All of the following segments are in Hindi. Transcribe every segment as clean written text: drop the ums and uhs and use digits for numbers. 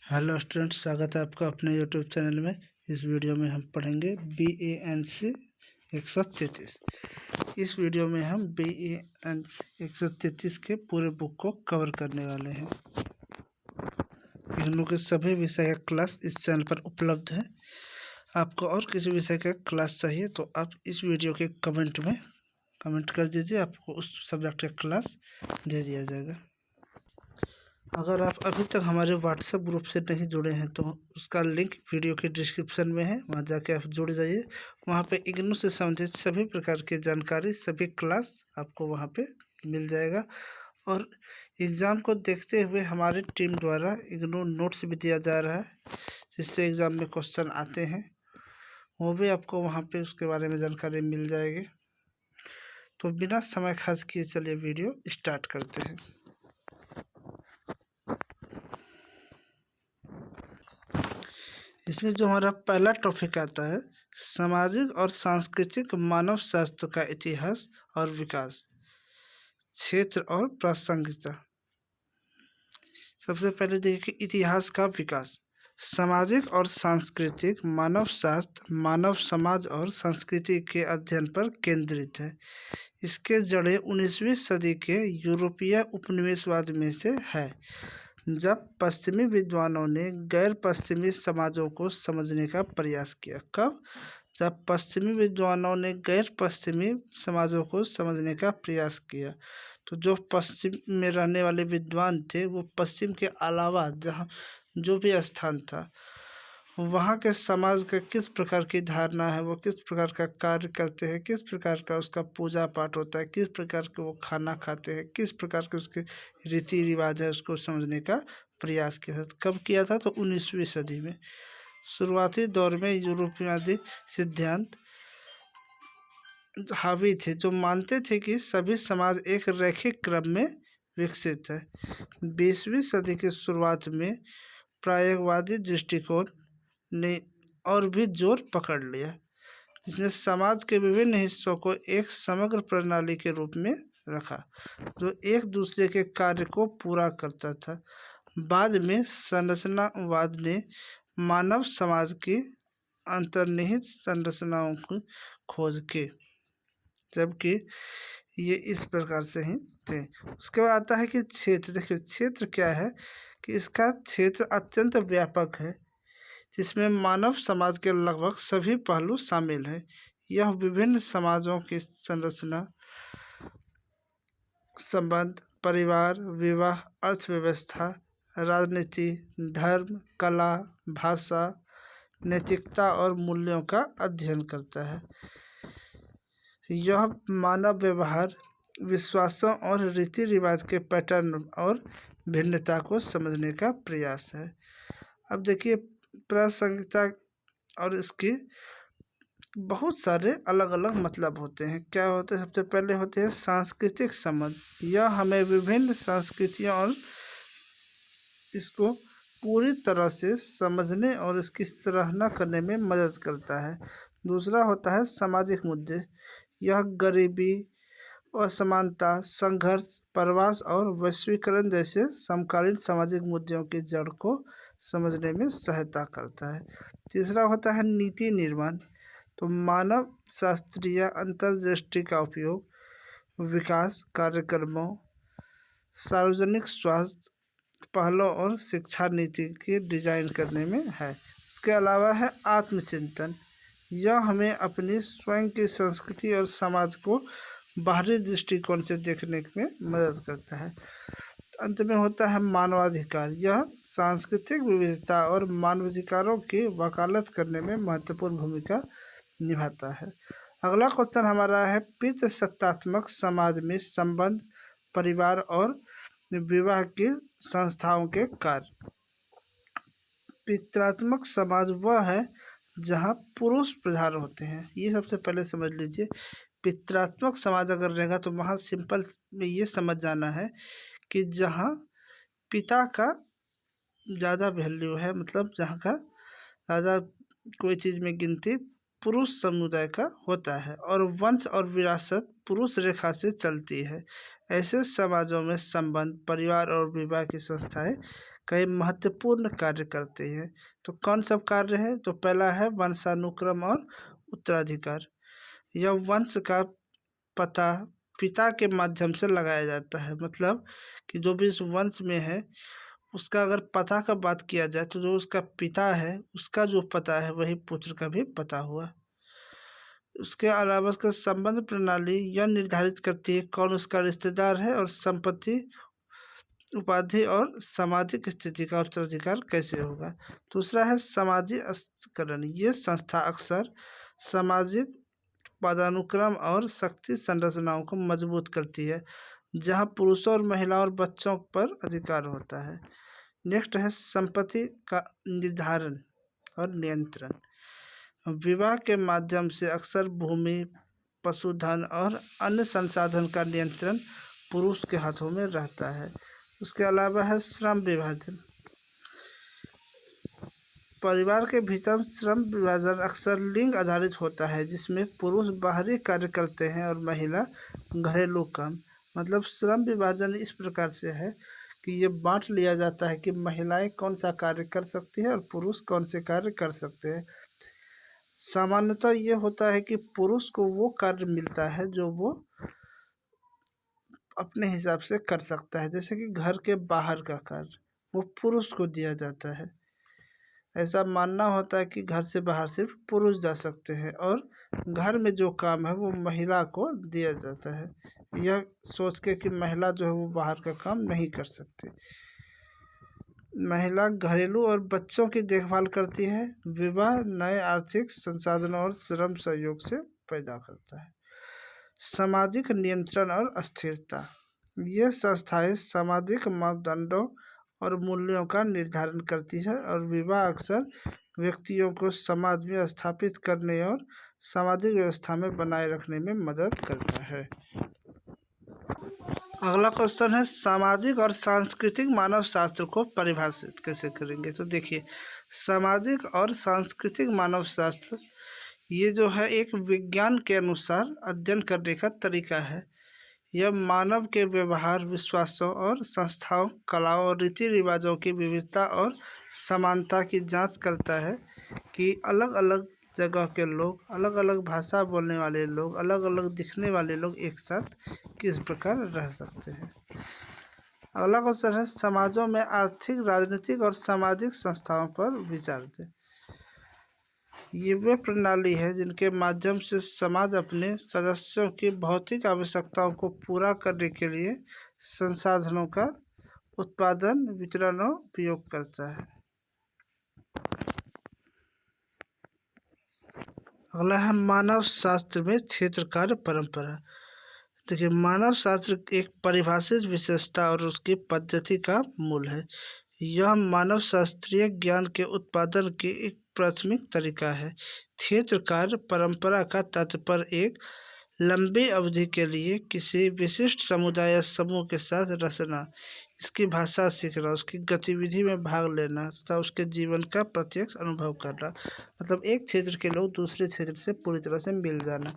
हेलो स्टूडेंट, स्वागत है आपका अपने यूट्यूब चैनल में। इस वीडियो में हम पढ़ेंगे BANC 133। इस वीडियो में हम BANC 133 के पूरे बुक को कवर करने वाले हैं। इग्नू के सभी विषय का क्लास इस चैनल पर उपलब्ध है। आपको और किसी विषय का क्लास चाहिए तो आप इस वीडियो के कमेंट में कमेंट कर दीजिए, आपको उस सब्जेक्ट का क्लास दे दिया जाएगा। अगर आप अभी तक हमारे व्हाट्सएप ग्रुप से नहीं जुड़े हैं तो उसका लिंक वीडियो के डिस्क्रिप्शन में है, वहां जाके आप जुड़ जाइए। वहां पे इग्नू से संबंधित सभी प्रकार की जानकारी, सभी क्लास आपको वहां पे मिल जाएगा। और एग्ज़ाम को देखते हुए हमारी टीम द्वारा इग्नू नोट्स भी दिया जा रहा है, जिससे एग्ज़ाम में क्वेश्चन आते हैं, वो भी आपको वहाँ पे उसके बारे में जानकारी मिल जाएगी। तो बिना समय खर्च किए चलिए वीडियो स्टार्ट करते हैं। इसमें जो हमारा पहला टॉपिक आता है, सामाजिक और सांस्कृतिक मानव शास्त्र का इतिहास और विकास, क्षेत्र और प्रासंगिकता। सबसे पहले देखिए इतिहास का विकास। सामाजिक और सांस्कृतिक मानव शास्त्र मानव समाज और संस्कृति के अध्ययन पर केंद्रित है। इसके जड़ें 19वीं सदी के यूरोपीय उपनिवेशवाद में से है, जब पश्चिमी विद्वानों ने गैर पश्चिमी समाजों को समझने का प्रयास किया। कब? जब पश्चिमी विद्वानों ने गैर पश्चिमी समाजों को समझने का प्रयास किया। तो जो पश्चिम में रहने वाले विद्वान थे वो पश्चिम के अलावा जहाँ जो भी स्थान था वहाँ के समाज का किस प्रकार की धारणा है, वो किस प्रकार का कार्य करते हैं, किस प्रकार का उसका पूजा पाठ होता है, किस प्रकार के वो खाना खाते हैं, किस प्रकार के उसके रीति रिवाज है, उसको समझने का प्रयास किया था। कब किया था? तो 19वीं सदी में। शुरुआती दौर में यूरोपीयवादी सिद्धांत हावी थे, जो मानते थे कि सभी समाज एक रैखिक क्रम में विकसित है। 20वीं सदी की शुरुआत में प्रायोगवादी दृष्टिकोण ने और भी जोर पकड़ लिया, जिसने समाज के विभिन्न हिस्सों को एक समग्र प्रणाली के रूप में रखा, जो एक दूसरे के कार्य को पूरा करता था। बाद में संरचनावाद ने मानव समाज की अंतर्निहित संरचनाओं की खोज की, जबकि ये इस प्रकार से ही थे। उसके बाद आता है कि क्षेत्र। देखिए क्षेत्र क्या है कि इसका क्षेत्र अत्यंत व्यापक है, जिसमें मानव समाज के लगभग सभी पहलू शामिल हैं। यह विभिन्न समाजों की संरचना, संबंध, परिवार, विवाह, अर्थव्यवस्था, राजनीति, धर्म, कला, भाषा, नैतिकता और मूल्यों का अध्ययन करता है। यह मानव व्यवहार, विश्वासों और रीति रिवाज के पैटर्न और भिन्नता को समझने का प्रयास है। अब देखिए प्रासंगिकता, और इसकी बहुत सारे अलग अलग मतलब होते हैं। क्या होते हैं? सबसे पहले होते हैं सांस्कृतिक संबंध। यह हमें विभिन्न संस्कृतियों और इसको पूरी तरह से समझने और इसकी सराहना करने में मदद करता है। दूसरा होता है सामाजिक मुद्दे। यह गरीबी, असमानता, संघर्ष, प्रवास और वैश्वीकरण जैसे समकालीन सामाजिक मुद्दों की जड़ को समझने में सहायता करता है। तीसरा होता है नीति निर्माण। तो मानव शास्त्रीय अंतर्दृष्टि का उपयोग विकास कार्यक्रमों, सार्वजनिक स्वास्थ्य पहलों और शिक्षा नीति के डिजाइन करने में है। इसके अलावा है आत्मचिंतन। यह हमें अपनी स्वयं की संस्कृति और समाज को बाहरी दृष्टिकोण से देखने में मदद करता है। अंत में होता है मानवाधिकार। यह सांस्कृतिक विविधता और मानवाधिकारों की वकालत करने में महत्वपूर्ण भूमिका निभाता है। अगला क्वेश्चन हमारा है पितृसत्तात्मक समाज में संबंध, परिवार और विवाह की संस्थाओं के कार्य। पितृत्मक समाज वह है जहाँ पुरुष प्रधान होते हैं। ये सबसे पहले समझ लीजिए। पितृत्मक समाज अगर रहेगा तो वहाँ सिंपल में ये समझ जाना है कि जहाँ पिता का ज़्यादा वैल्यू है, मतलब जहाँ का ज़्यादा कोई चीज़ में गिनती पुरुष समुदाय का होता है और वंश और विरासत पुरुष रेखा से चलती है। ऐसे समाजों में संबंध, परिवार और विवाह की संस्थाएं कई महत्वपूर्ण कार्य करती हैं। तो कौन सब कार्य है? तो पहला है वंशानुक्रम और उत्तराधिकार। यह वंश का पता पिता के माध्यम से लगाया जाता है, मतलब कि जो भी इस वंश में है उसका अगर पता का बात किया जाए तो जो उसका पिता है उसका जो पता है वही पुत्र का भी पता हुआ। उसके अलावा उसका संबंध प्रणाली यह निर्धारित करती है कौन उसका रिश्तेदार है और संपत्ति, उपाधि और सामाजिक स्थिति का उत्तराधिकार कैसे होगा। दूसरा है सामाजिकरण। ये संस्था अक्सर सामाजिक पदानुक्रम और शक्ति संरचनाओं को मजबूत करती है, जहां पुरुषों और महिलाओं और बच्चों पर अधिकार होता है। नेक्स्ट है संपत्ति का निर्धारण और नियंत्रण। विवाह के माध्यम से अक्सर भूमि, पशुधन और अन्य संसाधन का नियंत्रण पुरुष के हाथों में रहता है। उसके अलावा है श्रम विभाजन। परिवार के भीतर श्रम विभाजन अक्सर लिंग आधारित होता है, जिसमें पुरुष बाहरी कार्य करते हैं और महिला घरेलू काम। मतलब श्रम विभाजन इस प्रकार से है कि ये बांट लिया जाता है कि महिलाएं कौन सा कार्य कर सकती है और पुरुष कौन से कार्य कर सकते हैं। सामान्यतः ये होता है कि पुरुष को वो कार्य मिलता है जो वो अपने हिसाब से कर सकता है, जैसे कि घर के बाहर का कार्य वो पुरुष को दिया जाता है। ऐसा मानना होता है कि घर से बाहर सिर्फ पुरुष जा सकते हैं और घर में जो काम है वो महिला को दिया जाता है, यह सोच के कि महिला जो है वो बाहर का काम नहीं कर सकती। महिला घरेलू और बच्चों की देखभाल करती है। विवाह नए आर्थिक संसाधनों और श्रम सहयोग से पैदा करता है। सामाजिक नियंत्रण और अस्थिरता। ये संस्थाएं सामाजिक मापदंडों और मूल्यों का निर्धारण करती है और विवाह अक्सर व्यक्तियों को समाज में स्थापित करने और सामाजिक व्यवस्था में बनाए रखने में मदद करता है। अगला क्वेश्चन है सामाजिक और सांस्कृतिक मानव शास्त्र को परिभाषित कैसे करेंगे। तो देखिए, सामाजिक और सांस्कृतिक मानव शास्त्र ये जो है एक विज्ञान के अनुसार अध्ययन करने का तरीका है। यह मानव के व्यवहार, विश्वासों और संस्थाओं, कलाओं और रीति रिवाजों की विविधता और समानता की जांच करता है कि अलग अलग जगह के लोग, अलग अलग भाषा बोलने वाले लोग, अलग अलग दिखने वाले लोग एक साथ किस प्रकार रह सकते हैं। अगला क्वेश्चन है समाजों में आर्थिक, राजनीतिक और सामाजिक संस्थाओं पर विचार दें। ये वे प्रणाली है जिनके माध्यम से समाज अपने सदस्यों की भौतिक आवश्यकताओं को पूरा करने के लिए संसाधनों का उत्पादन, वितरण और उपयोग करता है। अगला है मानव शास्त्र में क्षेत्र कार्य परंपरा। देखिए, मानव शास्त्र एक परिभाषित विशेषता और उसकी पद्धति का मूल है। यह मानव शास्त्रीय ज्ञान के उत्पादन की एक प्राथमिक तरीका है। क्षेत्र कार्य परंपरा का तात्पर्य एक लंबी अवधि के लिए किसी विशिष्ट समुदाय या समूह के साथ रचना, इसकी भाषा सीखना, उसकी गतिविधि में भाग लेना तथा उसके जीवन का प्रत्यक्ष अनुभव करना। मतलब एक क्षेत्र के लोग दूसरे क्षेत्र से पूरी तरह से मिल जाना।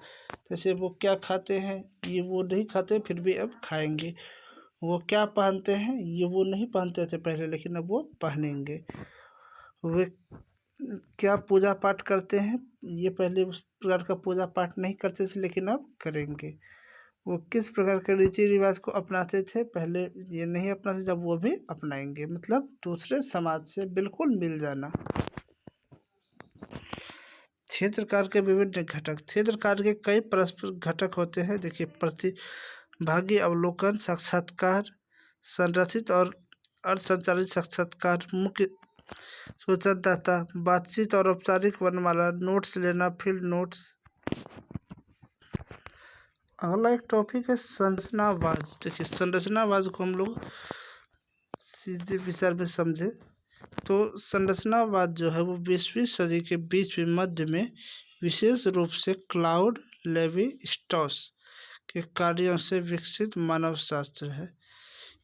जैसे वो क्या खाते हैं ये वो नहीं खाते, फिर भी अब खाएंगे। वो क्या पहनते हैं ये वो नहीं पहनते थे पहले, लेकिन अब वो पहनेंगे। वे क्या पूजा पाठ करते हैं, ये पहले उस प्रकार का पूजा पाठ नहीं करते थे लेकिन अब करेंगे। वो किस प्रकार के रीति रिवाज को अपनाते थे, पहले ये नहीं अपनाते, जब वो भी अपनाएंगे। मतलब दूसरे समाज से बिल्कुल मिल जाना। क्षेत्रकार के विभिन्न घटक। क्षेत्रकार के कई परस्पर घटक होते हैं। देखिए, प्रतिभागी अवलोकन, साक्षात्कार, संरचित और अर्धसंचालित साक्षात्कार, मुख्य सूचनादाता, बातचीत और औपचारिक वर्णमाला, नोट्स लेना, फील्ड नोट्स। अगला एक टॉपिक है संरचनावाद। देखिए, संरचनावाद को हम लोग सीधे विचार में समझे तो संरचनावाद जो है वो 20वीं सदी के बीच में मध्य में विशेष रूप से क्लाउड लेवी स्ट्रॉस के कार्यों से विकसित मानव शास्त्र है।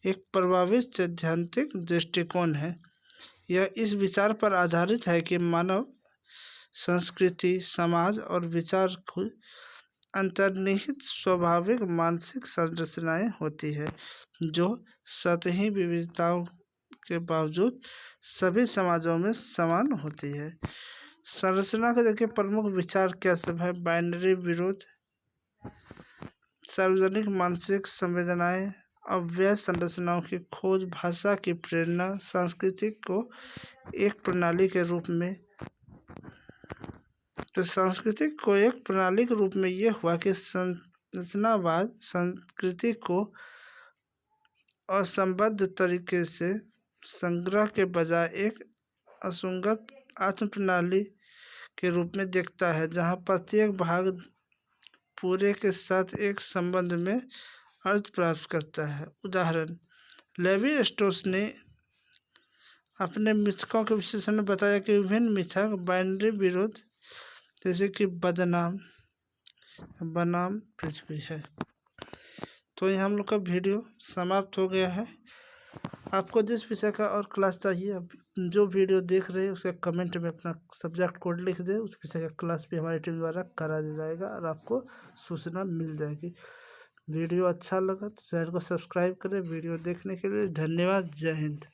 एक प्रभावित सैद्धांतिक दृष्टिकोण है। यह इस विचार पर आधारित है कि मानव संस्कृति, समाज और विचार को अंतर्निहित स्वाभाविक मानसिक संरचनाएं होती है जो सतही विविधताओं के बावजूद सभी समाजों में समान होती है। संरचना के देखिए प्रमुख विचार क्या सब है? बाइनरी विरोध, सार्वजनिक मानसिक संवेदनाएं, अव्यय संरचनाओं की खोज, भाषा की प्रेरणा, संस्कृति को एक प्रणाली के रूप में। तो सांस्कृतिक को एक प्रणाली के रूप में ये हुआ कि संरचनावाद संस्कृति को असंबद्ध तरीके से संग्रह के बजाय एक असंगत आत्म प्रणाली के रूप में देखता है जहाँ प्रत्येक भाग पूरे के साथ एक संबंध में अर्थ प्राप्त करता है। उदाहरण, लेवी स्ट्रॉस ने अपने मिथकों के विश्लेषण में बताया कि विभिन्न मिथक बाइनरी विरोध जैसे कि बदनाम बनाम पृथ्वी है। तो ये हम लोग का वीडियो समाप्त हो गया है। आपको जिस विषय का और क्लास चाहिए, आप जो वीडियो देख रहे हैं उसका कमेंट में अपना सब्जेक्ट कोड लिख दें, उस विषय का क्लास भी हमारी टीम द्वारा करा दिया जाएगा और आपको सूचना मिल जाएगी। वीडियो अच्छा लगा तो चैनल को सब्सक्राइब करें। वीडियो देखने के लिए धन्यवाद। जय हिंद।